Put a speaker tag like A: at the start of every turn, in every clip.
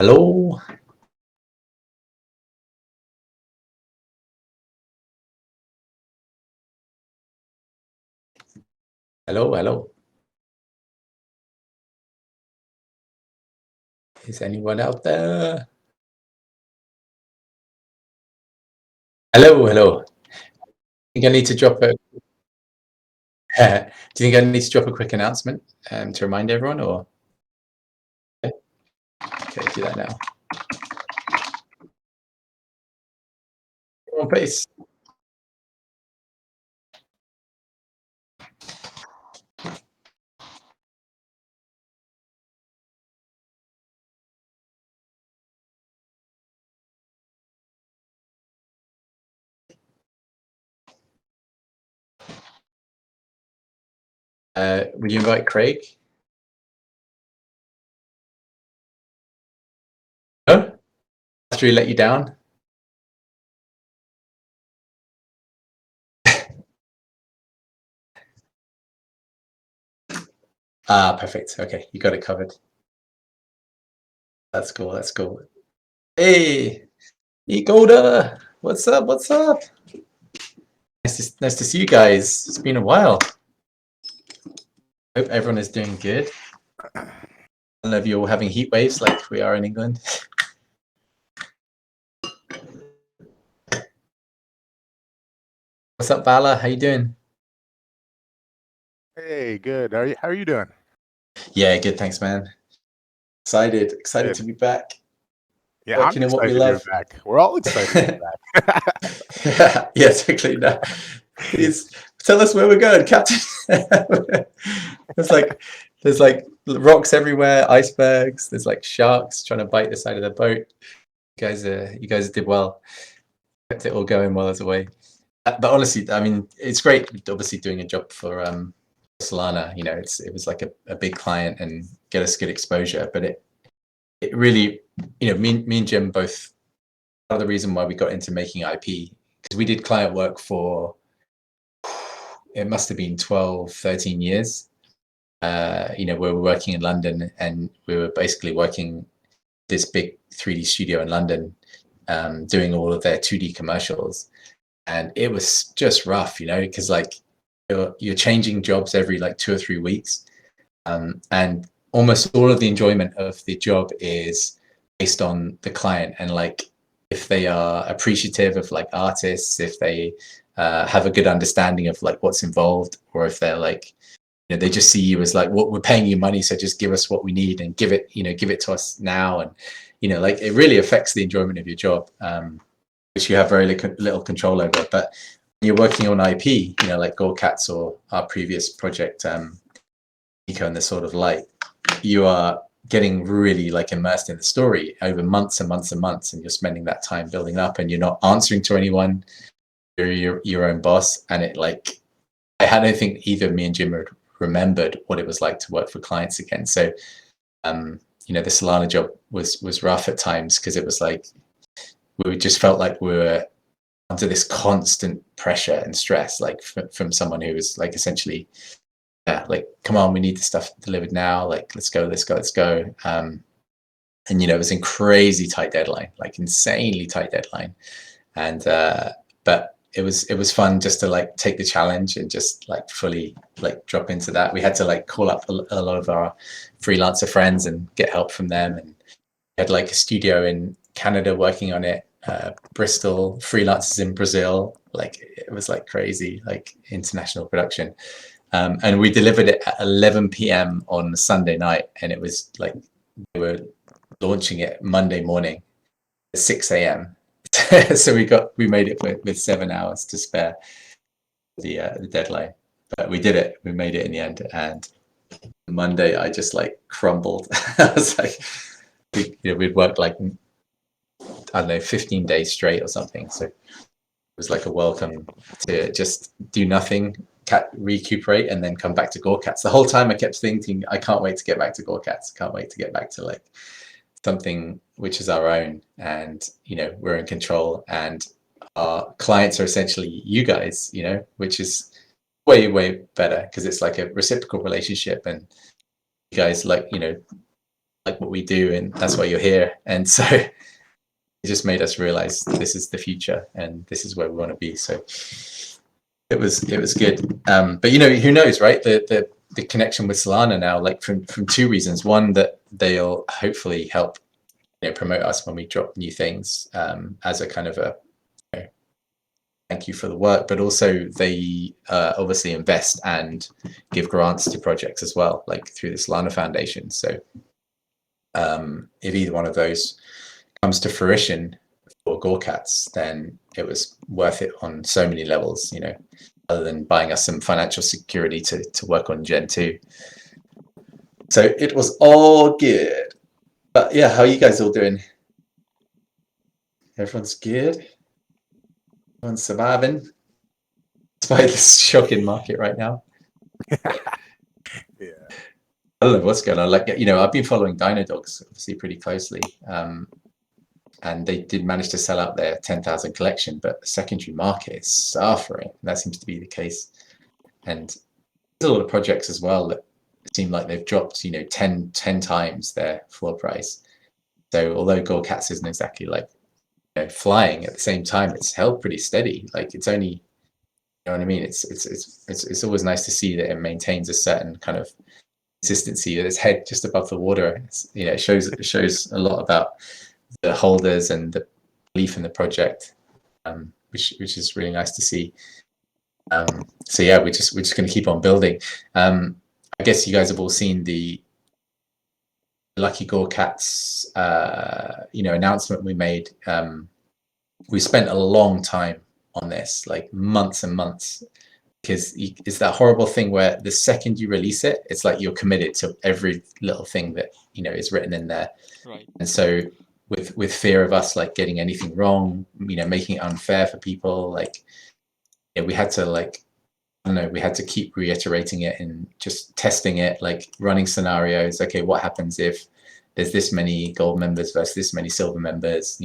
A: Hello, hello, hello. Is anyone out there? Hello, hello. Think I need to drop a. Do you think I need to drop a quick announcement to remind everyone, or okay, do that now? Come on, please. Will you invite Craig? No? After he let you down? Ah, perfect. Okay, you got it covered. That's cool. That's cool. Hey, Ecoda, what's up? What's up? Nice to see you guys. It's been a while. Hope everyone is doing good. I don't know if you're all having heat waves like we are in England. What's up, Vala? How you doing?
B: Hey, good. How are you doing?
A: Yeah, good. Thanks, man. Excited
B: Good.
A: to be back.
B: Yeah, I'm
A: Working in what we
B: excited you're
A: love.
B: back. We're all excited you're back.
A: Yeah, exactly. Now, please tell us where we're going, Captain. there's like there's like rocks everywhere, icebergs. There's like sharks trying to bite the side of the boat. You guys did well. Kept it all going while I was away. But honestly, I mean, it's great. Obviously, doing a job for Solana. You know, it was like a big client and get us good exposure. But it really, you know, me and Jim both. Part of the reason why we got into making IP because we did client work for it must have been 12, 13 years. You know, we were working in London and we were basically working this big 3D studio in London, doing all of their 2D commercials. And it was just rough, you know, because like you're changing jobs every like 2 or 3 weeks. And almost all of the enjoyment of the job is based on the client and like if they are appreciative of like artists, if they have a good understanding of like what's involved, or if they're like, you know, they just see you as like, what, we're paying you money, so just give us what we need and give it, you know, give it to us now. And you know, like it really affects the enjoyment of your job, which you have very little control over. But when you're working on IP, you know, like Gorecats or our previous project, Eco and the Sort of Light, you are getting really like immersed in the story over months and months and months, and you're spending that time building up, and you're not answering to anyone. You're your own boss, and it like I don't think either me and Jim had remembered what it was like to work for clients again. So, you know, the Solana job was rough at times because it was like we just felt like we were under this constant pressure and stress, like from someone who was like essentially, yeah, like, come on, we need the stuff delivered now. Like, let's go, let's go, let's go. And you know, it was in crazy tight deadline, like insanely tight deadline. And but it was fun just to like take the challenge and just like fully like drop into that. We had to like call up a lot of our freelancer friends and get help from them, and we had like a studio in Canada working on it, Bristol, freelancers in Brazil. Like it was like crazy, like international production. And we delivered it at 11 p.m. on Sunday night, and it was like we were launching it Monday morning at 6 a.m. So we made it with 7 hours to spare the deadline, but we did it. We made it in the end, and Monday I just like crumbled. I was like, we'd worked like I don't know 15 days straight or something, so it was like a welcome to just do nothing, recuperate, and then come back to Gorecats. The whole time I kept thinking, I can't wait to get back to Gorecats. I can't wait to get back to like something which is our own, and you know, we're in control, and our clients are essentially you guys, you know, which is way better because it's like a reciprocal relationship, and you guys like, you know, like what we do, and that's why you're here. And so it just made us realize this is the future and this is where we want to be. So it was good. But who knows, right? The connection with Solana now, like from two reasons. One, that they'll hopefully help promote us when we drop new things, as a kind of a thank you for the work, but also they obviously invest and give grants to projects as well, like through the Solana Foundation. So if either one of those comes to fruition for Gorecats, then it was worth it on so many levels, other than buying us some financial security to work on Gen 2. So it was all good. But yeah, how are you guys all doing? Everyone's good? Everyone's surviving? Despite this shocking market right now.
B: Yeah.
A: I don't know what's going on. Like, I've been following Dynadogs obviously pretty closely. And they did manage to sell out their 10,000 collection, but the secondary market is suffering. That seems to be the case. And there's a lot of projects as well that seem like they've dropped, 10 times their floor price. So although Gorecats isn't exactly like flying at the same time, it's held pretty steady. Like it's only, you know what I mean? It's always nice to see that it maintains a certain kind of consistency with its head just above the water. It shows a lot about the holders and the belief in the project, which is really nice to see. So yeah, we're just going to keep on building. I guess you guys have all seen the Lucky Gorecats announcement we made. We spent a long time on this, like months and months, because it's that horrible thing where the second you release it, it's like you're committed to every little thing that is written in there.
C: Right.
A: And so with fear of us like getting anything wrong, making it unfair for people, like we had to we had to keep reiterating it and just testing it, like running scenarios. Okay, what happens if there's this many gold members versus this many silver members,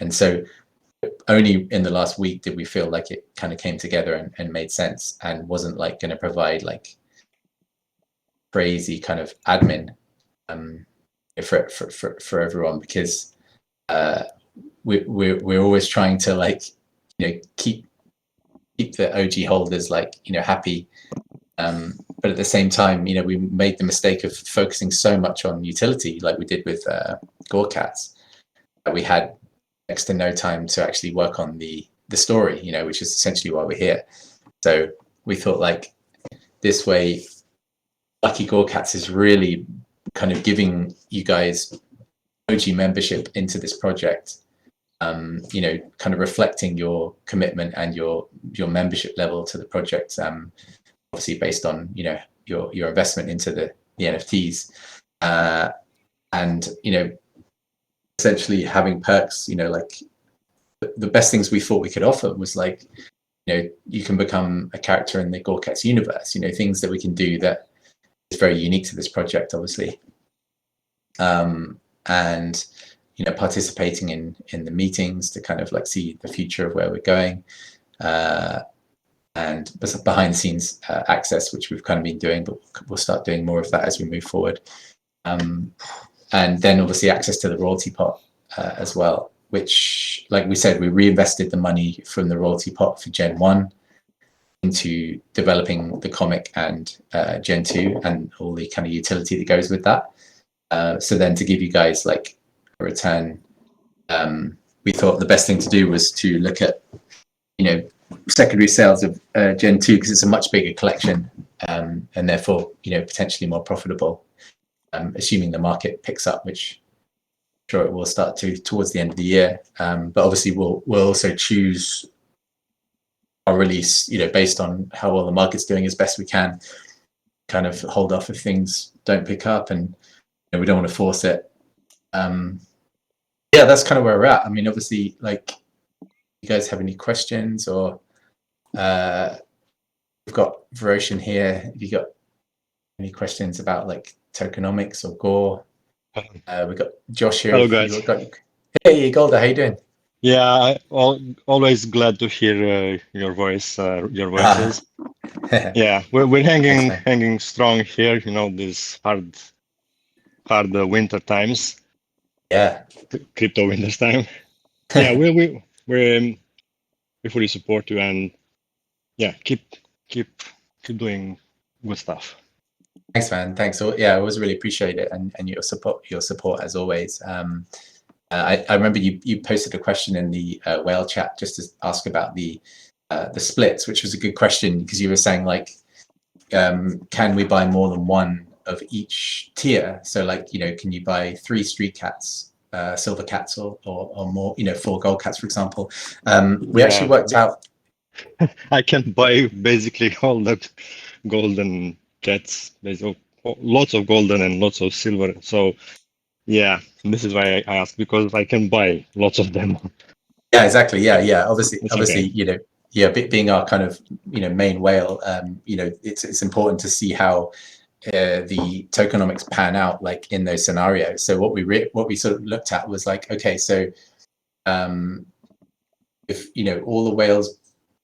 A: and so only in the last week did we feel like it kind of came together and made sense and wasn't like going to provide like crazy kind of admin for everyone, because we're always trying to like keep the OG holders like happy, but at the same time we made the mistake of focusing so much on utility like we did with Gorecats that we had next to no time to actually work on the story, which is essentially why we're here. So we thought like this way Lucky Gorecats is really kind of giving you guys OG membership into this project, kind of reflecting your commitment and your membership level to the project, obviously based on your investment into the NFTs, and essentially having perks. Like the best things we thought we could offer was like you can become a character in the Gorecats universe, things that we can do that is very unique to this project, obviously, and participating in the meetings to kind of like see the future of where we're going, and behind the scenes access, which we've kind of been doing, but we'll start doing more of that as we move forward. And then obviously access to the royalty pot as well, which, like we said, we reinvested the money from the royalty pot for Gen 1 into developing the comic and Gen 2 and all the kind of utility that goes with that. So then to give you guys like a return, we thought the best thing to do was to look at secondary sales of Gen 2, because it's a much bigger collection, and therefore potentially more profitable, assuming the market picks up, which I'm sure it will start to towards the end of the year. But obviously we'll also choose our release based on how well the market's doing as best we can, kind of hold off if things don't pick up, and we don't want to force it. Yeah, that's kind of where we're at. I mean, obviously, like, you guys have any questions, or we've got Verosian here. Have you got any questions about like tokenomics or Gore? We've got Josh here.
D: Hello, guys.
A: Hey, Golda, how you doing?
D: Yeah, always glad to hear your voices.
A: Thanks,
D: Yeah, we're hanging
A: man.
D: strong here. This hard winter times,
A: Yeah.
D: crypto winter time. Yeah, we fully support you, and yeah, keep doing good stuff.
A: Thanks, man. Thanks. So, yeah, I always really appreciate it, and your support as always. I remember you posted a question in the whale chat just to ask about the splits, which was a good question, because you were saying like, can we buy more than one of each tier? So like, can you buy 3 street cats, silver cats, or more, 4 gold cats, for example? We actually worked out.
D: I can buy basically all the golden cats, basically lots of golden and lots of silver. So yeah, this is why I asked, because I can buy lots of them.
A: Yeah, exactly. Yeah. Obviously,
D: It's okay.
A: being our kind of main whale, it's important to see how the tokenomics pan out like in those scenarios. So what we sort of looked at was like, okay, so if all the whales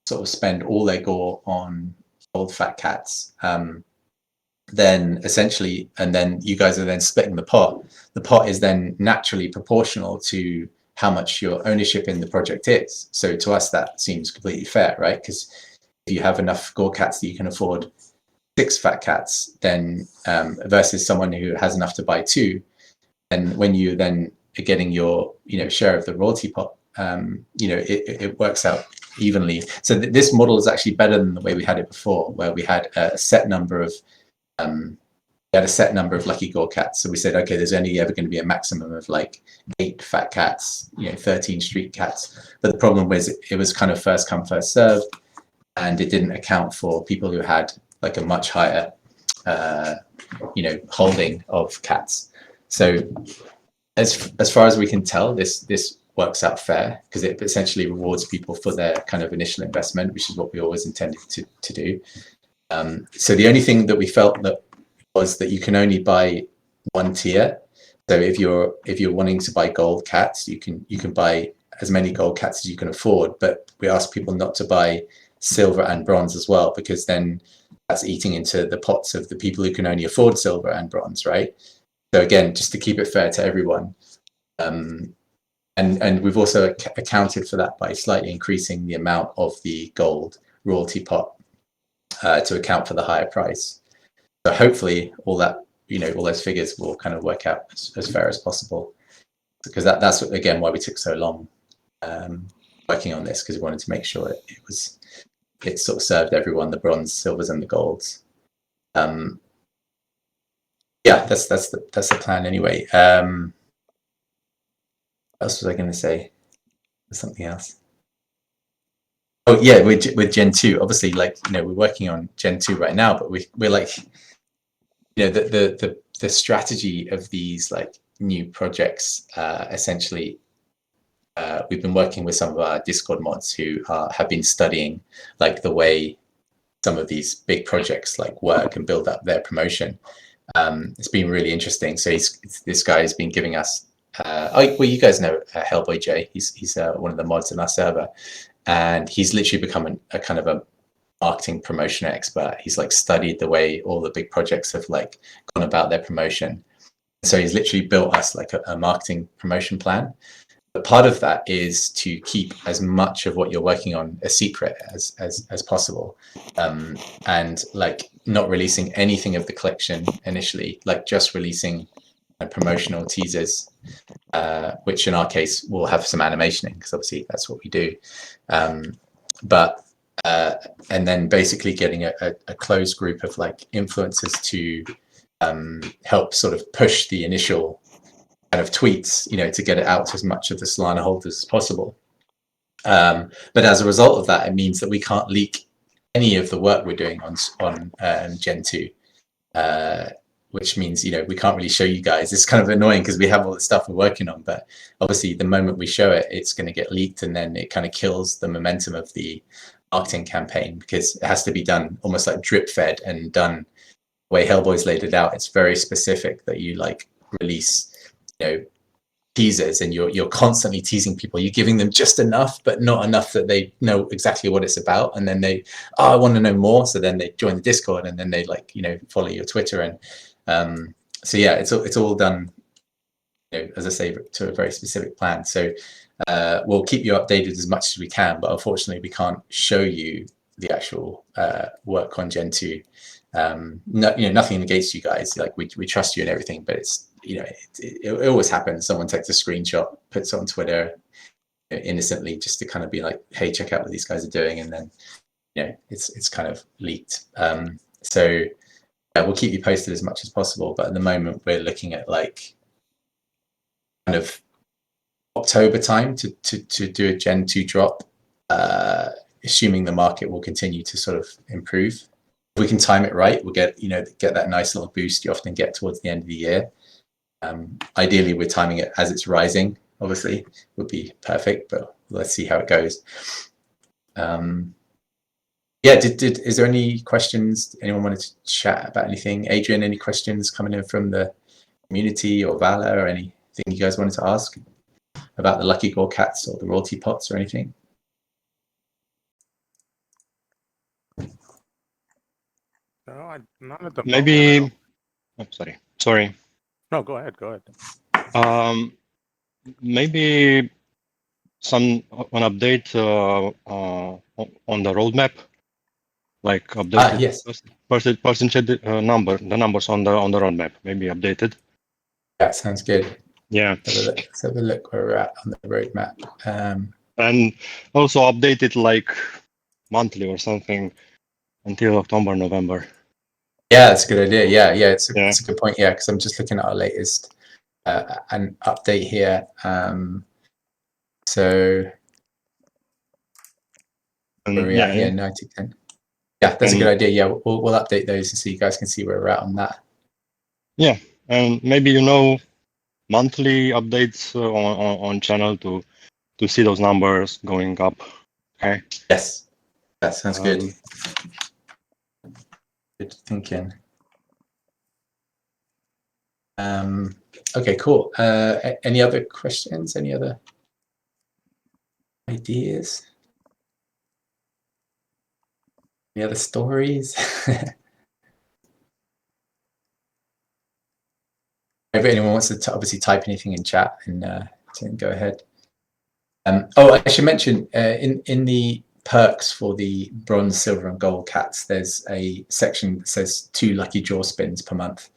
A: sort of spend all their gore on gold fat cats, then essentially, and then you guys are then splitting the pot. The pot is then naturally proportional to how much your ownership in the project is. So to us, that seems completely fair, right? Because if you have enough Gorecats that you can afford 6 fat cats, then versus someone who has enough to buy 2, and when you then are getting your share of the royalty pot, it works out evenly. So this model is actually better than the way we had it before, where we had a set number of lucky Gorecats. So we said, okay, there's only ever going to be a maximum of like 8 fat cats, 13 street cats. But the problem was it was kind of first come, first served, and it didn't account for people who had like a much higher, holding of cats. So as far as we can tell, this works out fair, because it essentially rewards people for their kind of initial investment, which is what we always intended to do. So the only thing that we felt that was that you can only buy 1 tier. So if you're wanting to buy gold cats, you can buy as many gold cats as you can afford, but we ask people not to buy silver and bronze as well, because then that's eating into the pots of the people who can only afford silver and bronze, right? So again, just to keep it fair to everyone. And we've also accounted for that by slightly increasing the amount of the gold royalty pot to account for the higher price. So hopefully all that, all those figures will kind of work out as fair as possible, because that's again why we took so long working on this, because we wanted to make sure it sort of served everyone, the bronze, silvers, and the golds. Yeah, that's the plan anyway. What else was I going to say? There's something else. Oh yeah, with Gen 2, obviously, like we're working on Gen 2 right now, but we're like, the strategy of these like new projects, essentially, we've been working with some of our Discord mods who have been studying like the way some of these big projects like work and build up their promotion. It's been really interesting. So this guy has been giving us, well, you guys know Hellboy J. He's one of the mods in our server, and he's literally become a kind of a marketing promotion expert. He's like studied the way all the big projects have like gone about their promotion. So he's literally built us like a marketing promotion plan. But part of that is to keep as much of what you're working on a secret as possible, and like not releasing anything of the collection initially, like just releasing promotional teasers, which in our case will have some animation in, because obviously that's what we do. And then basically getting a closed group of like influencers to help sort of push the initial kind of tweets, to get it out to as much of the Solana holders as possible. But as a result of that, it means that we can't leak any of the work we're doing on Gen 2, which means, we can't really show you guys. It's kind of annoying because we have all the stuff we're working on, but obviously the moment we show it, it's going to get leaked, and then it kind of kills the momentum of the marketing campaign, because it has to be done almost like drip fed and done the way Hellboy's laid it out. It's very specific that you like release teasers, and you're constantly teasing people. You're giving them just enough, but not enough that they know exactly what it's about, and then I want to know more. So then they join the Discord, and then they like follow your Twitter, and so yeah, it's all done, as I say, to a very specific plan. So we'll keep you updated as much as we can, but unfortunately we can't show you the actual work on Gen 2. Nothing against you guys. Like we trust you and everything, but it's it always happens. Someone takes a screenshot, puts it on Twitter innocently, just to kind of be like, hey, check out what these guys are doing, and then it's kind of leaked. So yeah, we'll keep you posted as much as possible. But at the moment, we're looking at like kind of October time to do a Gen 2 drop, assuming the market will continue to sort of improve. If we can time it right, we'll get that nice little boost you often get towards the end of the year. Ideally, we're timing it as it's rising. Obviously, would be perfect, but let's see how it goes. Yeah, is there any questions? Anyone wanted to chat about anything? Adrian, any questions coming in from the community or Vala, or anything you guys wanted to ask about the lucky Gorecats or the royalty pots or anything?
B: No, not at the
D: Maybe.
B: moment.
D: Oh, sorry.
B: No, go ahead.
D: Maybe an update on the roadmap, like updated
A: Yes.
D: percentage the numbers on the roadmap, maybe updated.
A: That sounds good.
D: Yeah.
A: Let's have a look where we're at on the roadmap.
D: And also update it like monthly or something until October, November.
A: Yeah, that's a good idea. Yeah, it's a good point. Yeah, because I'm just looking at our latest an update here. So where are we at here? 90%. Yeah, that's a good idea. Yeah, we'll update those so you guys can see where we're at on that.
D: Yeah, and maybe monthly updates on channel to see those numbers going up. Okay.
A: Yes, that sounds good. Good thinking. Okay, cool. Any other questions? Any other ideas? Any other stories? If anyone wants to obviously type anything in chat, and go ahead. Oh, I should mention in the perks for the bronze, silver, and gold cats, there's a section that says 2 lucky draw spins per month.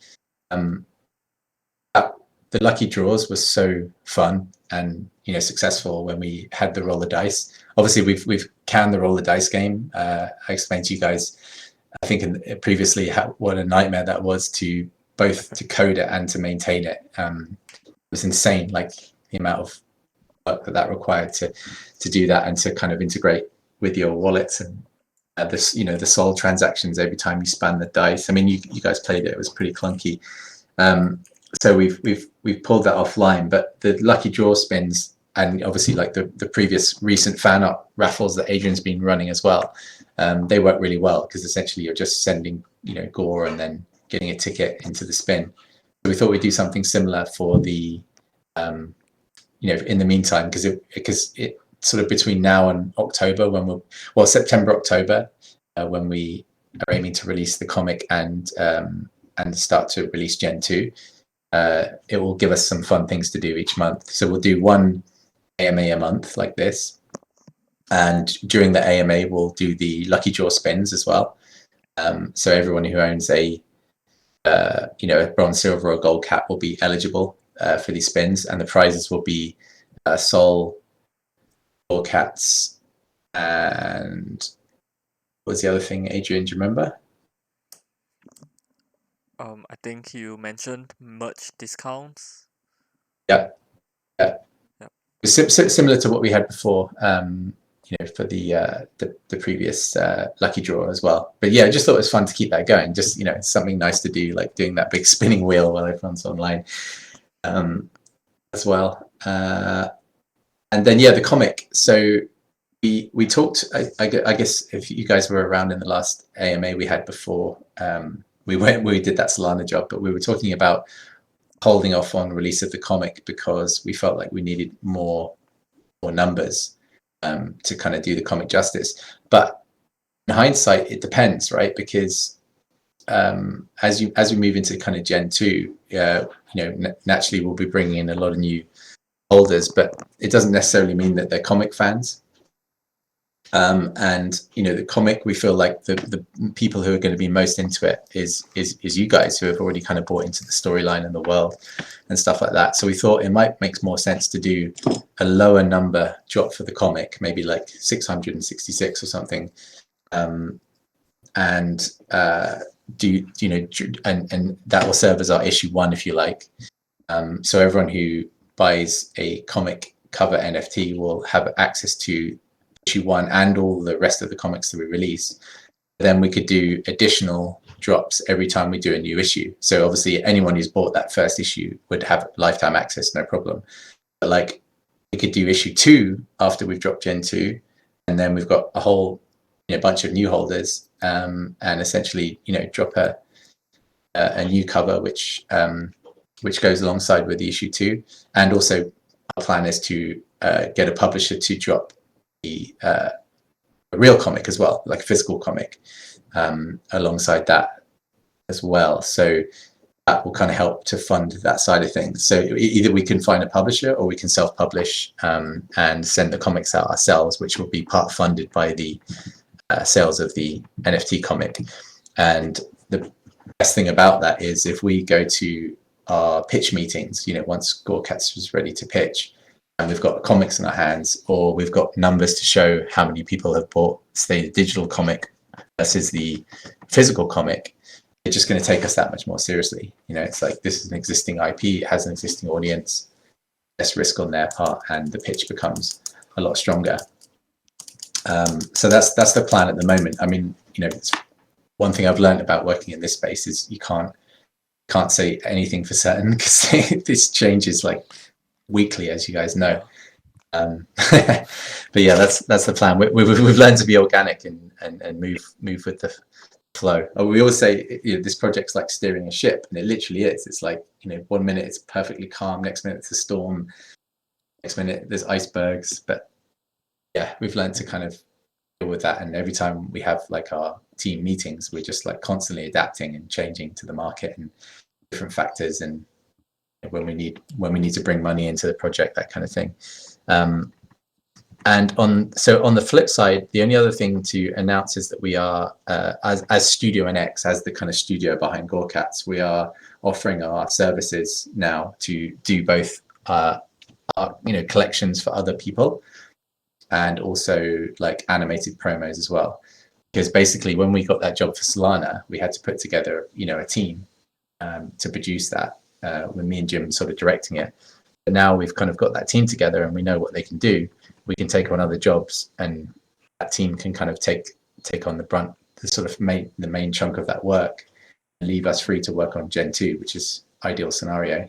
A: The lucky draws were so fun and successful when we had the roll the dice. Obviously, we've canned the roll the dice game. I explained to you guys, I think previously, what a nightmare that was to both to code it and to maintain it. It was insane, like the amount of work that required to do that and to kind of integrate with your wallets and this, the sol transactions every time you span the dice. I mean, you guys played it; it was pretty clunky. So we've pulled that offline, but the lucky draw spins and obviously like the previous recent fan art raffles that Adrian's been running as well, they work really well because essentially you're just sending gore and then getting a ticket into the spin. So we thought we'd do something similar for the in the meantime, because it sort of between now and October, when September, October, when we are aiming to release the comic and start to release Gen 2. It will give us some fun things to do each month. So we'll do one AMA a month like this. And during the AMA, we'll do the lucky draw spins as well. So everyone who owns a bronze, silver, or gold cat will be eligible for these spins. And the prizes will be Sol, Gorecats, and what was the other thing, Adrian, do you remember?
C: I think you mentioned merch discounts.
A: Yeah. Similar to what we had before, for the previous lucky draw as well. But yeah, I just thought it was fun to keep that going. Just it's something nice to do, like doing that big spinning wheel while everyone's online as well. And then the comic. So we talked. I guess if you guys were around in the last AMA we had before. We did that Solana job, but we were talking about holding off on release of the comic because we felt like we needed more numbers to kind of do the comic justice. But in hindsight, it depends, right? Because as we move into kind of Gen 2, naturally we'll be bringing in a lot of new holders, but it doesn't necessarily mean that they're comic fans. And the comic, we feel like the people who are going to be most into it is you guys who have already kind of bought into the storyline and the world and stuff like that. So we thought it might make more sense to do a lower number drop for the comic, maybe like 666 or something, and that will serve as our issue 1, if you like. So everyone who buys a comic cover NFT will have access to issue 1 and all the rest of the comics that we release. Then we could do additional drops every time we do a new issue. So obviously anyone who's bought that first issue would have lifetime access, no problem. But like, we could do issue 2 after we've dropped Gen 2, and then we've got a whole bunch of new holders, and essentially drop a new cover which goes alongside with the issue 2. And also our plan is to get a publisher to drop a real comic as well, like a physical comic, alongside that as well. So that will kind of help to fund that side of things. So either we can find a publisher or we can self-publish and send the comics out ourselves, which will be part funded by the sales of the NFT comic. And the best thing about that is if we go to our pitch meetings, once Gorecats is ready to pitch, and we've got comics in our hands, or we've got numbers to show how many people have bought, say, the digital comic versus the physical comic, it's just going to take us that much more seriously. It's like, this is an existing IP, it has an existing audience, less risk on their part, and the pitch becomes a lot stronger. So that's the plan at the moment. I mean, it's one thing I've learned about working in this space is you can't say anything for certain, because this changes like weekly, as you guys know. But yeah, that's the plan. We've learned to be organic and move with the flow. We always say this project's like steering a ship, and it literally is. It's like 1 minute it's perfectly calm, next minute it's a storm, next minute there's icebergs. But yeah, we've learned to kind of deal with that, and every time we have like our team meetings, we're just like constantly adapting and changing to the market and different factors, and when we need to bring money into the project, that kind of thing. And on the flip side, the only other thing to announce is that we are, as Studio NX, as the kind of studio behind Gorecats, we are offering our services now to do both our collections for other people, and also like animated promos as well. Because basically, when we got that job for Solana, we had to put together a team to produce that, with me and Jim sort of directing it. But now we've kind of got that team together and we know what they can do. We can take on other jobs, and that team can kind of take on the sort of the main chunk of that work, and leave us free to work on Gen 2, which is ideal scenario.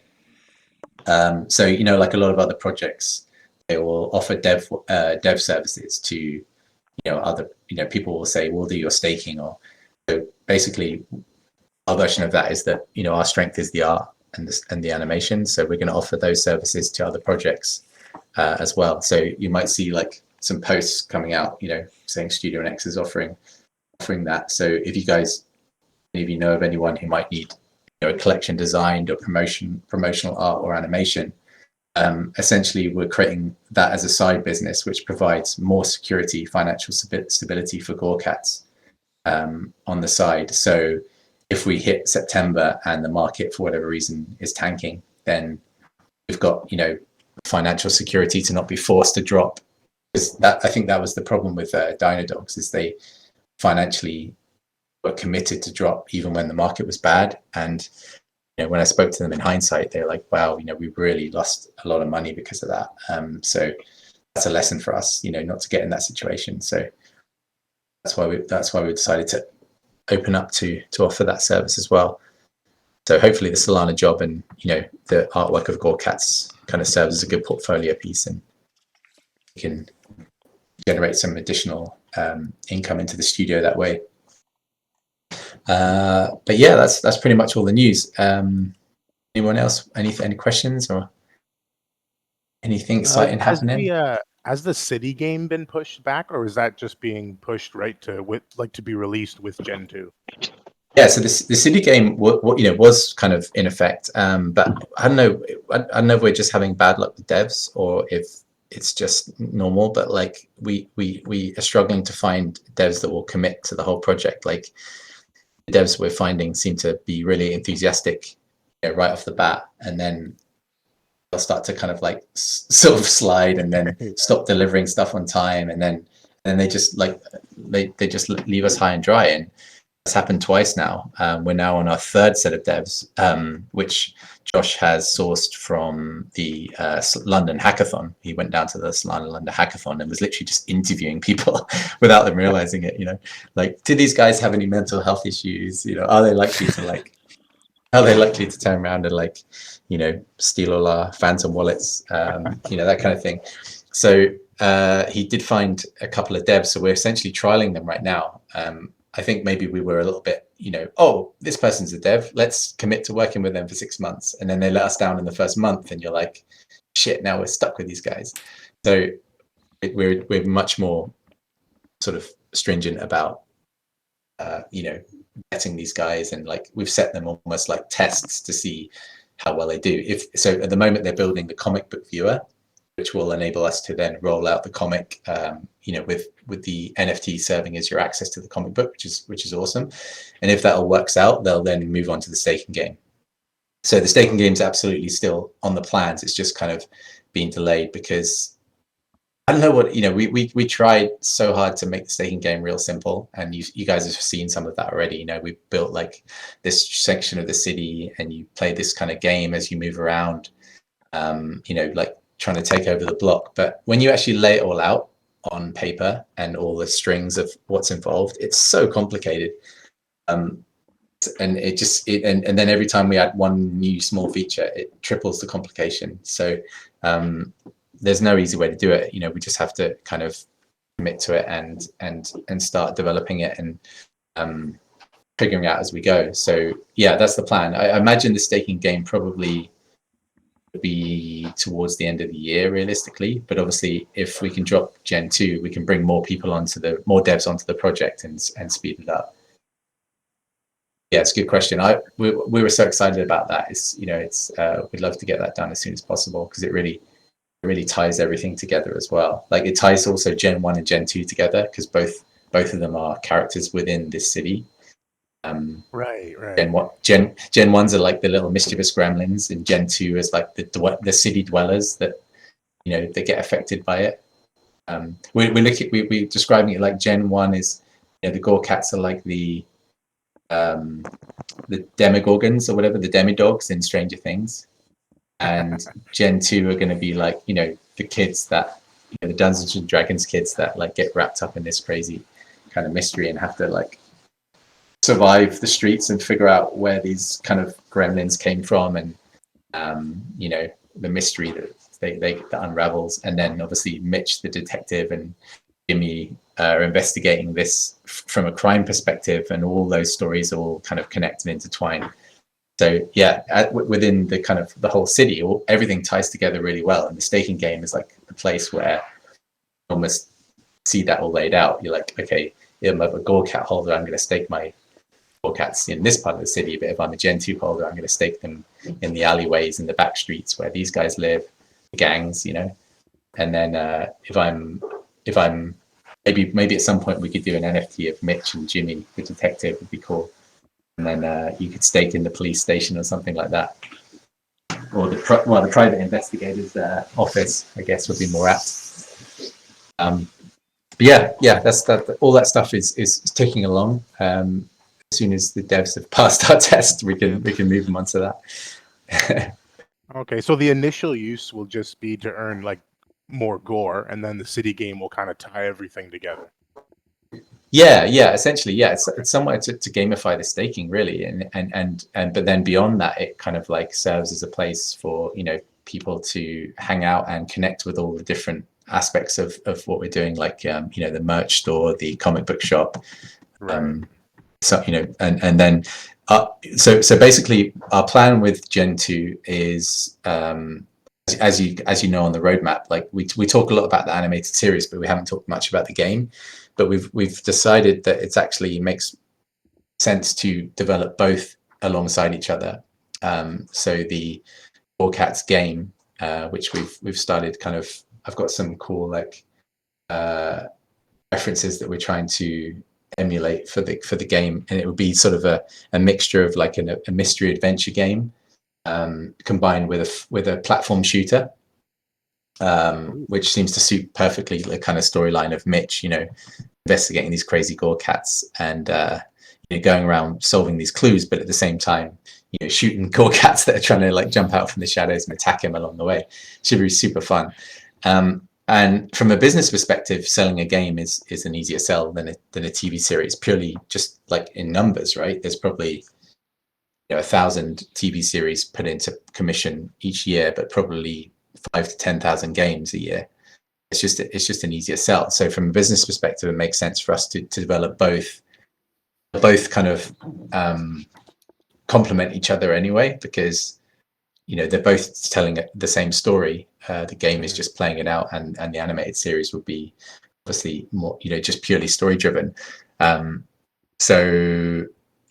A: So like a lot of other projects, they will offer dev services to other people will say, we'll do your staking. Or so basically our version of that is that our strength is the art and the animation, so we're going to offer those services to other projects as well. So you might see like some posts coming out saying Studio NX is offering that. So if you guys, any of you know of anyone who might need a collection designed or promotional art or animation, essentially we're creating that as a side business, which provides more security, financial stability for Gorecats on the side. So if we hit September and the market for whatever reason is tanking, then we've got financial security to not be forced to drop. Because I think that was the problem with Dynadogs, is they financially were committed to drop even when the market was bad. And when I spoke to them in hindsight, they're like, wow, we really lost a lot of money because of that. So that's a lesson for us, not to get in that situation. So that's why we decided to open up to offer that service as well. So hopefully the Solana job and the artwork of Gorecats kind of serves as a good portfolio piece, and we can generate some additional income into the studio that way. But yeah, that's pretty much all the news. Anyone else? Any questions or anything exciting happening?
B: Has the city game been pushed back, or is that just being pushed right to be released with Gen 2?
A: Yeah, so the city game, was kind of in effect, but I don't know. I don't know if we're just having bad luck with devs or if it's just normal. But like we are struggling to find devs that will commit to the whole project. Like the devs we're finding seem to be really enthusiastic, right off the bat, and then they'll start to kind of like sort of slide and then stop delivering stuff on time, and then they just like they just leave us high and dry. And it's happened twice now. We're now on our third set of devs, which Josh has sourced from the London hackathon. He went down to the London hackathon and was literally just interviewing people without them realizing it. Like, do these guys have any mental health issues? Are they likely to turn around and steal all our phantom wallets? That kind of thing. So he did find a couple of devs. So we're essentially trialing them right now. I think maybe we were a little bit, oh, this person's a dev, let's commit to working with them for 6 months. And then they let us down in the first month and you're like, shit, now we're stuck with these guys. So we're much more sort of stringent about, getting these guys, and like we've set them almost like tests to see how well they do. So at the moment they're building the comic book viewer, which will enable us to then roll out the comic, with the NFT serving as your access to the comic book, which is awesome. And if that all works out, they'll then move on to the staking game. So the staking game is absolutely still on the plans. It's just kind of being delayed because I don't know what, we tried so hard to make the staking game real simple, and you guys have seen some of that already. We built like this section of the city, and you play this kind of game as you move around, like trying to take over the block. But when you actually lay it all out on paper and all the strings of what's involved, it's so complicated. And and then every time we add one new small feature, it triples the complication. So there's no easy way to do it. We just have to kind of commit to it and start developing it and figuring out as we go. So yeah, that's the plan. I imagine the staking game probably be towards the end of the year realistically, but obviously if we can drop Gen 2, we can bring more people more devs onto the project and speed it up. Yeah, it's a good question. We were so excited about that. We'd love to get that done as soon as possible because it really ties everything together as well. Like it ties also Gen 1 and Gen 2 together because both of them are characters within this city.
B: Right.
A: Gen 1s are like the little mischievous gremlins, and Gen 2 is like the city dwellers that they get affected by it. We're describing it like Gen 1 is the Gorecats are like the demogorgons or whatever, the demidogs in Stranger Things, and Gen 2 are going to be like the kids that the Dungeons and Dragons kids that like get wrapped up in this crazy kind of mystery and have to like survive the streets and figure out where these kind of gremlins came from, and the mystery that unravels. And then obviously Mitch the detective and Jimmy are investigating this from a crime perspective, and all those stories all kind of connect and intertwine. So yeah, within the kind of the whole city, everything ties together really well, and the staking game is like a place where you almost see that all laid out. You're like, okay, if I'm a Gorecat holder, I'm going to stake my Gorecats in this part of the city, but if I'm a Gen 2 holder, I'm going to stake them in the alleyways and the back streets where these guys live, the gangs, and then if I'm maybe at some point we could do an NFT of Mitch and Jimmy the detective, would be cool. And then you could stake in the police station or something like that, or the private investigator's office, I guess, would be more apt. But yeah, that's that. All that stuff is ticking along. As soon as the devs have passed our test, we can move them onto that.
B: Okay, so the initial use will just be to earn like more gore, and then the city game will kind of tie everything together.
A: Yeah, essentially, yeah. It's somewhat to gamify the staking, really, and but then beyond that, it kind of like serves as a place for people to hang out and connect with all the different aspects of what we're doing, like the merch store, the comic book shop,
B: right.
A: So and then so basically, our plan with Gen 2 is as you know on the roadmap, like we talk a lot about the animated series, but we haven't talked much about the game. But we've decided that it's actually makes sense to develop both alongside each other. So the Gorecats game, which we've started kind of, I've got some cool like references that we're trying to emulate for the game, and it would be sort of a mixture of like a mystery adventure game combined with a platform shooter, which seems to suit perfectly the kind of storyline of Mitch, investigating these crazy Gorecats and going around solving these clues, but at the same time, shooting Gorecats that are trying to like jump out from the shadows and attack him along the way. Should be super fun. And from a business perspective, selling a game is an easier sell than a TV series, purely just like in numbers, right? There's probably 1,000 TV series put into commission each year, but probably 5,000 to 10,000 games a year. It's just an easier sell. So from a business perspective, it makes sense for us to develop both kind of complement each other anyway, because they're both telling the same story. The game is just playing it out, and the animated series would be obviously more just purely story driven. So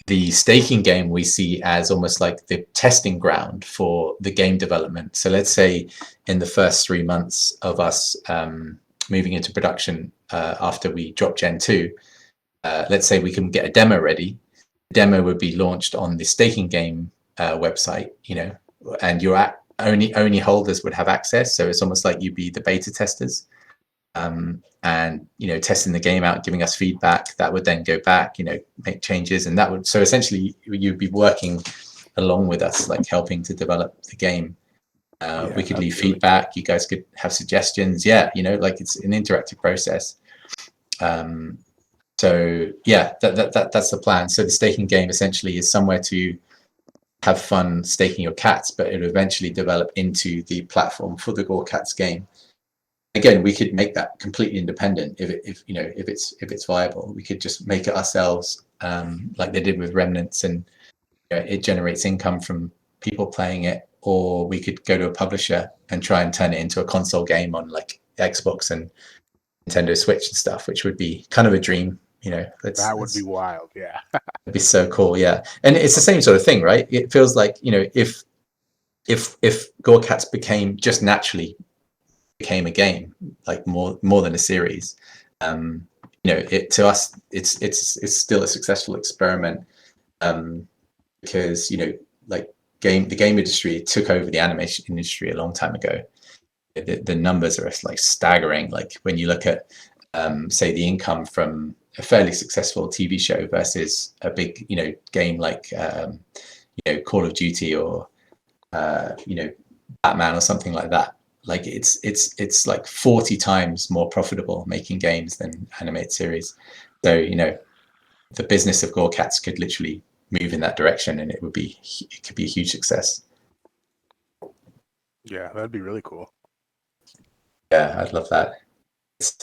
A: the staking game we see as almost like the testing ground for the game development. So let's say in the first 3 months of us moving into production after we drop Gen 2, let's say we can get a demo ready. The demo would be launched on the staking game website, and your only holders would have access. So it's almost like you'd be the beta testers, and testing the game out, giving us feedback that would then go back, make changes, and that would, so essentially you'd be working along with us, like helping to develop the game. We could leave feedback. You guys could have suggestions. Like it's an interactive process. So yeah, that's the plan. So the staking game essentially is somewhere to have fun staking your cats, but it'll eventually develop into the platform for the Gorecats game. Again, we could make that completely independent if it's viable. We could just make it ourselves, like they did with Remnants, and it generates income from people playing it. Or we could go to a publisher and try and turn it into a console game on like Xbox and Nintendo Switch and stuff, which would be kind of a dream.
B: That would be wild. Yeah.
A: It'd be so cool. Yeah. And it's the same sort of thing, right? It feels like, if Gorecats became a game, like more than a series, to us, it's still a successful experiment, because, like the game industry took over the animation industry a long time ago. The numbers are like staggering. Like when you look at, say, the income from a fairly successful TV show versus a big, game like, Call of Duty or, Batman or something like that. Like it's like 40 times more profitable making games than animated series. So, the business of Gorecats could literally move in that direction, and it could be a huge success.
B: Yeah, that'd be really cool.
A: Yeah, I'd love that. It's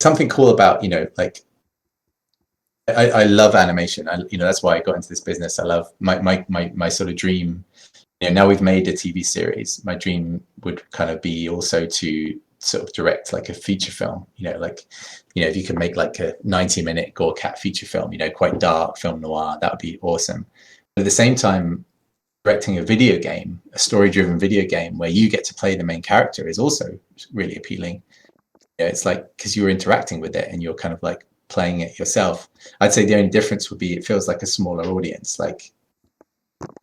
A: something cool about, like I love animation. That's why I got into this business. I love my sort of dream. Now we've made a TV series. My dream would kind of be also to sort of direct like a feature film. If you could make like a 90-minute Gorecat feature film, quite dark, film noir, that would be awesome. But at the same time, directing a video game, a story-driven video game where you get to play the main character, is also really appealing. It's like, because you're interacting with it and you're kind of like playing it yourself. I'd say the only difference would be it feels like a smaller audience. Like,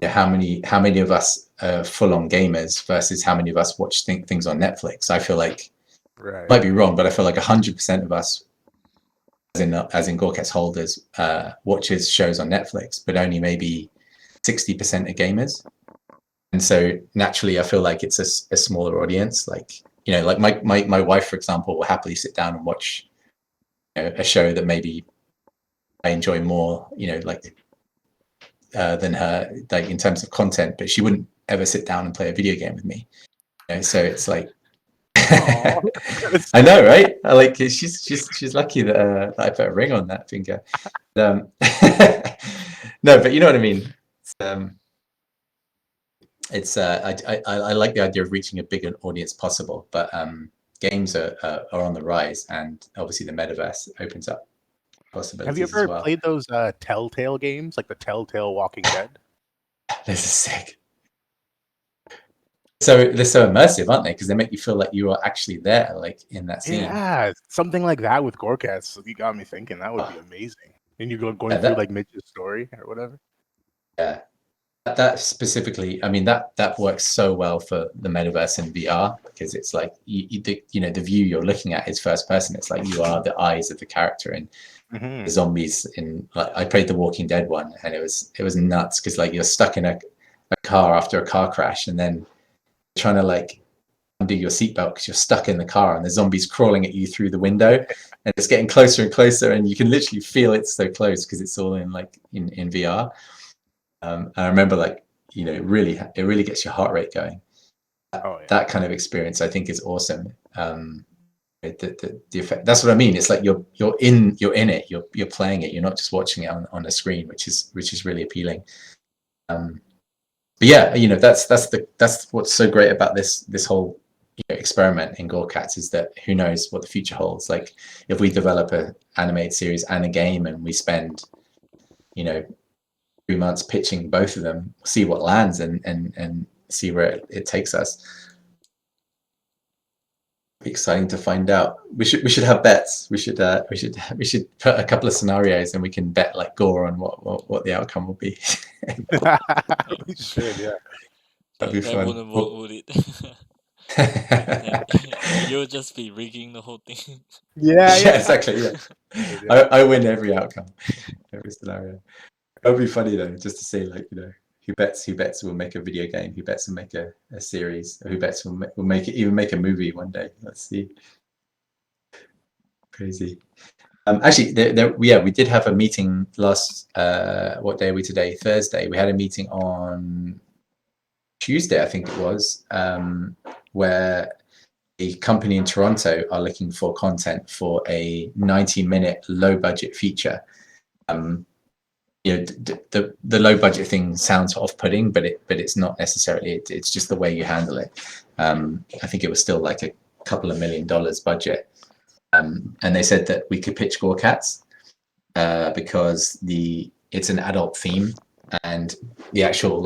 A: how many of us are full-on gamers versus how many of us watch things on Netflix? I feel like,
B: right,
A: might be wrong, but I feel like 100% of us, as in Gorecats holders, watches shows on Netflix, but only maybe 60% are gamers. And so naturally, I feel like it's a smaller audience. Like, like my wife, for example, will happily sit down and watch a show that maybe I enjoy more, than her, like in terms of content, but she wouldn't ever sit down and play a video game with me. So it's like, I know, right? Like she's lucky that I put a ring on that finger. No, but you know what I mean. I like the idea of reaching a bigger audience possible, but games are on the rise, and obviously the metaverse opens up
B: Have you
A: possibilities as
B: ever
A: well.
B: played those Telltale games, like the Telltale Walking Dead?
A: This is sick. So they're so immersive, aren't they? Because they make you feel like you are actually there, like in that scene.
B: Yeah, something like that with Gorecats. You got me thinking that would be
A: Oh,
B: amazing. And you go going
A: yeah,
B: through
A: that,
B: like Mitch's story or whatever.
A: yeah. That specifically, I mean, that works so well for the metaverse in VR because it's like the view you're looking at is first person. It's like you are the eyes of the character, and
B: Mm-hmm.
A: the zombies in. Like, I played the Walking Dead one, and it was nuts because like you're stuck in a car after a car crash, and then trying to like undo your seatbelt because you're stuck in the car, and the zombies crawling at you through the window, and it's getting closer and closer, and you can literally feel it's so close because it's all in like in VR. I remember like it really gets your heart rate going.
B: Oh yeah.
A: That kind of experience I think is awesome. The effect, that's what I mean. It's like you're in it, you're playing it, you're not just watching it on a screen, which is really appealing. But yeah, that's what's so great about this whole experiment in Gorecats is that who knows what the future holds. Like if we develop a animated series and a game and we spend 3 months pitching both of them, see what lands and see where it takes us. Be exciting to find out. We should have bets. We should put a couple of scenarios and we can bet like Gore on what the outcome will be.
B: We should, yeah.
A: That'd be
C: That
A: fun.
C: wouldn't work, would it?
A: Yeah,
C: You'll just be rigging the whole thing.
B: Yeah,
A: exactly. Yeah, I win every outcome, every scenario. That would be funny though, just to see like who bets will make a video game, who bets will make a series, who bets will make it even make a movie one day. Let's see. Crazy. Actually, we did have a meeting last. What day are we today? Thursday. We had a meeting on Tuesday, I think it was, where a company in Toronto are looking for content for a 90-minute low-budget feature. The low budget thing sounds off-putting, but it's not necessarily. It's just the way you handle it. I think it was still like a couple of $1 million budget, and they said that we could pitch Gorecats because it's an adult theme, and the actual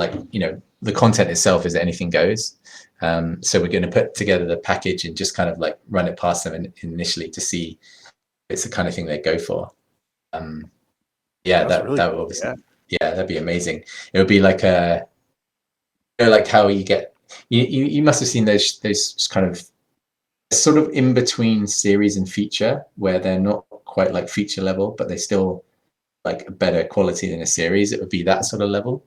A: the content itself is anything goes. So we're going to put together the package and just kind of like run it past them initially to see if it's the kind of thing they go for. Yeah,
B: That's
A: that
B: really
A: that would
B: cool,
A: obviously, yeah, that'd be amazing. It would be like like how you get you must have seen those kind of sort of in between series and feature where they're not quite like feature level, but they still like better quality than a series. It would be that sort of level.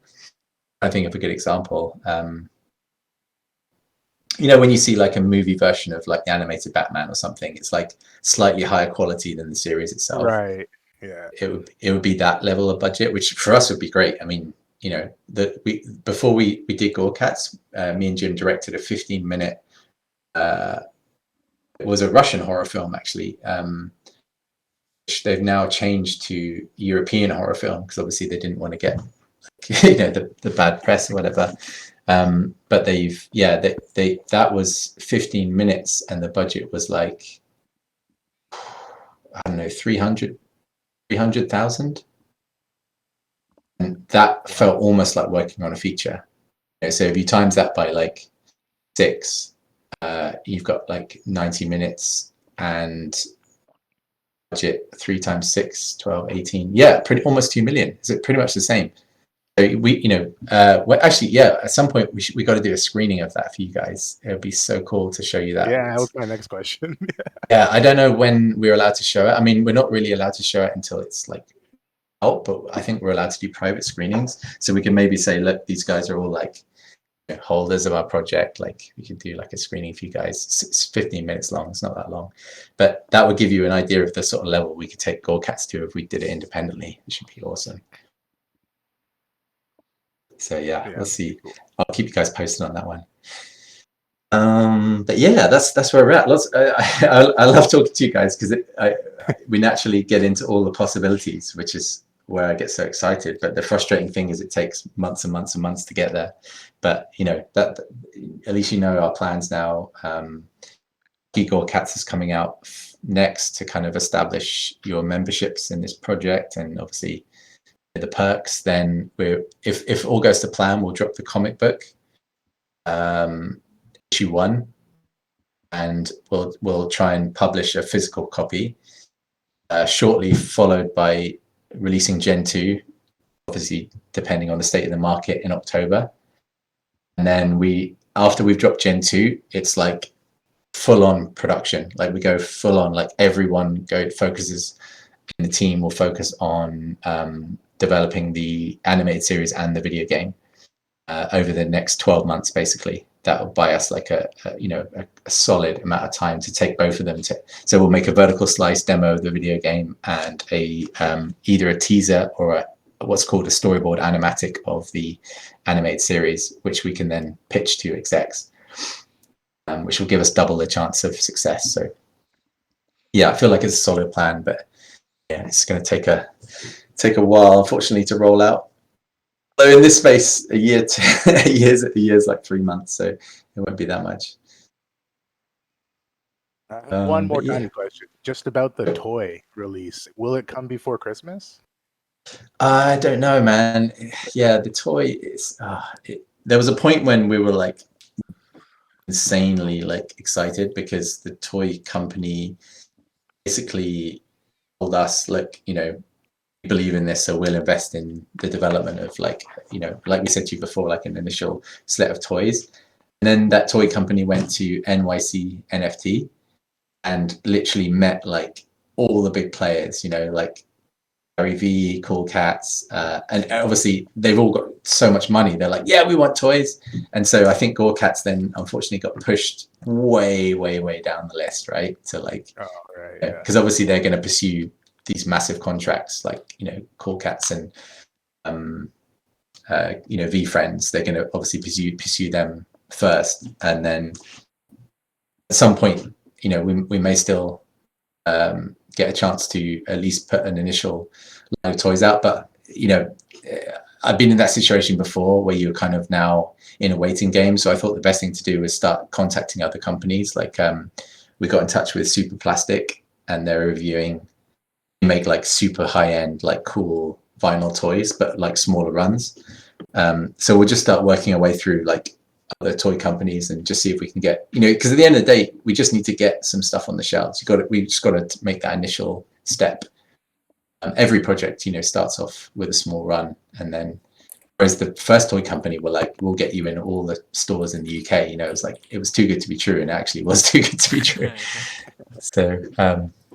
A: I think of a good example. When you see like a movie version of like the animated Batman or something, it's like slightly higher quality than the series itself.
B: Right. Yeah.
A: It would be that level of budget, which for us would be great. I mean, before we did Gorecats, me and Jim directed a 15-minute. It was a Russian horror film actually, which they've now changed to European horror film because obviously they didn't want to get the bad press or whatever. But that was 15 minutes and the budget was like, I don't know, 300,000. And that felt almost like working on a feature. So if you times that by like 6, you've got like 90 minutes and budget 3 times 6, 12, 18. Yeah, almost 2 million. Is it pretty much the same? So well, actually, yeah, at some point we got to do a screening of that for you guys. It would be so cool to show you that.
B: Yeah, that was my next question.
A: Yeah, I don't know when we're allowed to show it. I mean, we're not really allowed to show it until it's like out, but I think we're allowed to do private screenings. So we can maybe say, look, these guys are all like holders of our project. Like we could do like a screening for you guys. It's 15 minutes long. It's not that long, but that would give you an idea of the sort of level we could take Gorecats to if we did it independently. It should be awesome. So yeah, we'll see. Cool. I'll keep you guys posted on that one. But yeah, that's where we're at. I love talking to you guys because we naturally get into all the possibilities, which is where I get so excited. But the frustrating thing is it takes months and months and months to get there. But that at least our plans now. Gorecats is coming out next to kind of establish your memberships in this project, and obviously the perks. Then if all goes to plan, we'll drop the comic book, issue 1, and we'll try and publish a physical copy shortly, followed by releasing Gen 2, obviously depending on the state of the market, in October. And then after we've dropped Gen 2, it's like full on production. Like we go full on, like everyone focuses in the team will focus on developing the animated series and the video game over the next 12 months, basically. That will buy us like a solid amount of time to take both of them. So we'll make a vertical slice demo of the video game and either a teaser or what's called a storyboard animatic of the animated series, which we can then pitch to execs, which will give us double the chance of success. So yeah, I feel like it's a solid plan, but yeah, it's going to take a while, unfortunately, to roll out. So in this space, a year's like 3 months, so it won't be that much.
B: One more
A: yeah.
B: tiny question, just about the toy release. Will it come before Christmas?
A: I don't know, man. Yeah, the toy is. There was a point when we were like insanely like excited because the toy company basically told us, look, we believe in this, so we'll invest in the development of like we said to you before, like an initial set of toys. And then that toy company went to NYC NFT and literally met like all the big players, like Gary V, Cool Cats, and obviously they've all got so much money. They're like, yeah, we want toys. And so I think Gorecats then unfortunately got pushed way, way, way down the list, right? To like, because obviously they're going to pursue these massive contracts, like Cool Cats and V Friends. They're going to obviously pursue them first, and then at some point, we may still get a chance to at least put an initial line of toys out. But I've been in that situation before where you're kind of now in a waiting game. So I thought the best thing to do was start contacting other companies. Like we got in touch with Super Plastic, and they're reviewing, make like super high end, like cool vinyl toys, but like smaller runs. So we'll just start working our way through like other toy companies and just see if we can get, because at the end of the day, we just need to get some stuff on the shelves. We just got to make that initial step. Every project, starts off with a small run, and then, whereas the first toy company were like, we'll get you in all the stores in the UK. It was like, it was too good to be true, and it actually was too good to be true. So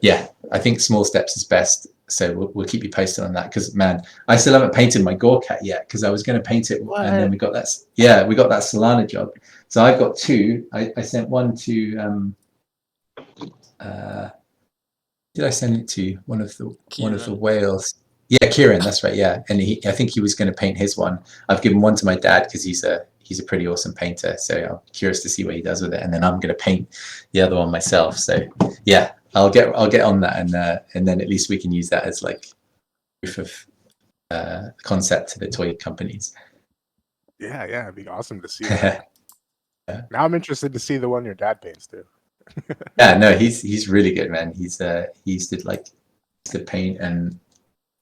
A: yeah, I think small steps is best. So we'll keep you posted on that, because man, I still haven't painted my Gorecat yet, because I was going to paint it. What? And then we got that Solana job. So I've got 2. I sent one to did I send it to one of the whales? Yeah, Kieran, that's right. Yeah, and I think he was going to paint his one. I've given one to my dad because he's a pretty awesome painter. So I'm curious to see what he does with it, and then I'm going to paint the other one myself. So yeah, I'll get on that, and then at least we can use that as like proof of concept to the toy companies.
B: Yeah, it'd be awesome to see that. Now I'm interested to see the one your dad paints too.
A: Yeah, no, he's really good, man. He used to paint and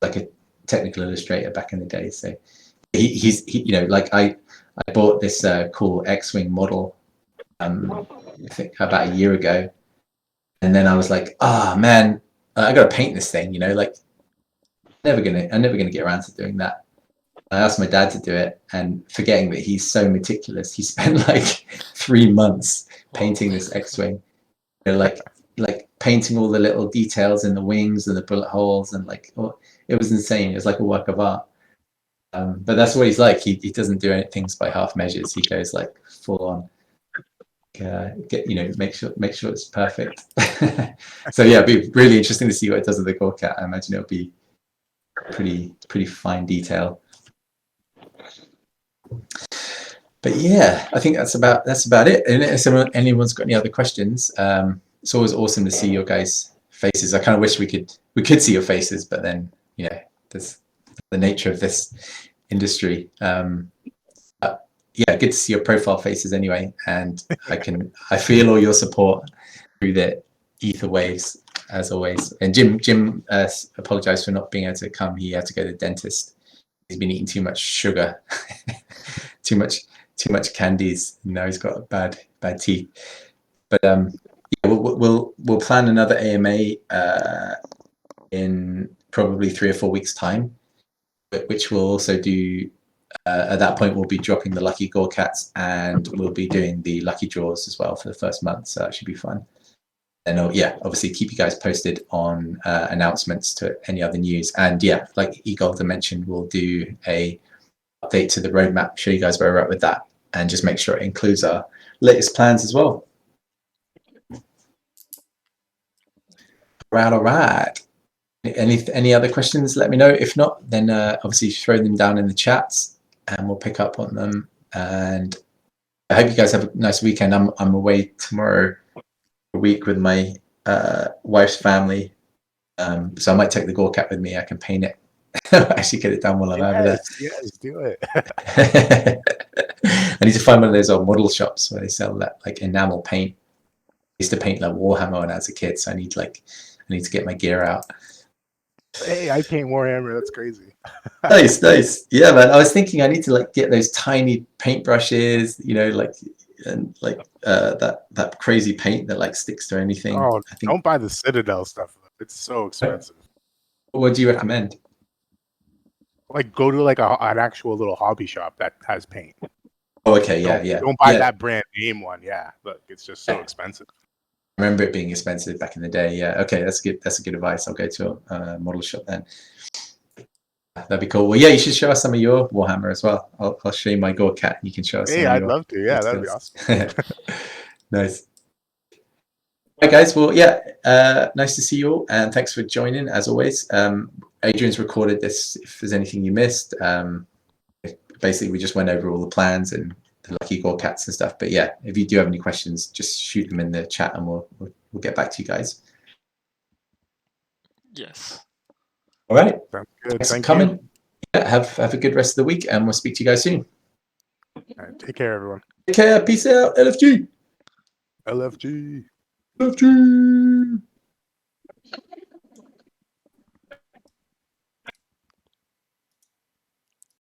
A: like a technical illustrator back in the day. So he's like I bought this cool X-Wing model I think about a year ago, and then I was like, man, I gotta paint this thing, like I'm never gonna get around to doing that. I asked my dad to do it, and forgetting that he's so meticulous, he spent like 3 months painting this X-Wing. Like painting all the little details in the wings and the bullet holes, and like it was insane. It was like a work of art. But that's what he's like. He doesn't do things by half measures. He goes like full on. Make sure it's perfect. So yeah, it'd be really interesting to see what it does with the Gorecat. I imagine it'll be pretty fine detail. But yeah, I think that's about it. And if anyone's got any other questions, it's always awesome to see your guys' faces. I kind of wish we could see your faces, but then there's the nature of this industry. Yeah, good to see your profile faces anyway, and I feel all your support. through the ether waves as always. And Jim apologized for not being able to come. He had to go to the dentist. He's been eating too much sugar, too much candies. Now he's got bad teeth. But yeah, we'll plan another AMA in probably 3 or 4 weeks time, which we'll also do. At that point, we'll be dropping the lucky Gorecats, and we'll be doing the lucky draws as well for the first month. So that should be fun. And yeah, obviously keep you guys posted on announcements to any other news. And yeah, like eGolden mentioned, we'll do a update to the roadmap, show you guys where we're at with that, and just make sure it includes our latest plans as well. All right. Any other questions? Let me know. If not, then obviously throw them down in the chats, and we'll pick up on them. And I hope you guys have a nice weekend. I'm away tomorrow a week with my wife's family, so I might take the Gorecat with me. I can paint it. Actually, get it done while I'm over there.
B: Yes, do it.
A: I need to find one of those old model shops where they sell that like enamel paint. I used to paint like Warhammer when I was a kid, so I need to get my gear out.
B: Hey, I paint Warhammer. That's crazy.
A: Nice. Yeah, man. I was thinking I need to like get those tiny paintbrushes, you know, like and like that crazy paint that like sticks to anything.
B: Oh,
A: I think,
B: don't buy the Citadel stuff. It's so expensive.
A: what do you recommend?
B: Like, go to like an actual little hobby shop that has paint.
A: Oh, okay, yeah.
B: Don't buy that brand name one. Yeah, look, it's just so expensive.
A: I remember it being expensive back in the day. Yeah, okay, that's good. That's a good advice. I'll go to a model shop then. That'd be cool. Well, yeah, you should show us some of your Warhammer as well. I'll show you my Gorecat, and you can show us.
B: Hey, I'd love to. Yeah, that'd be awesome.
A: Nice. All right, guys. Well, yeah, nice to see you all, and thanks for joining as always. Adrian's recorded this. If there's anything you missed, basically we just went over all the plans and the lucky Gorecats and stuff. But yeah, if you do have any questions, just shoot them in the chat, and we'll get back to you guys.
C: Yes.
A: All right.
B: Sounds good.
A: Thanks for
B: Thank
A: coming.
B: you.
A: Yeah, have a good rest of the week, and we'll speak to you guys soon.
B: All right, take care, everyone.
A: Take care. Peace out. LFG.
B: LFG.
A: LFG.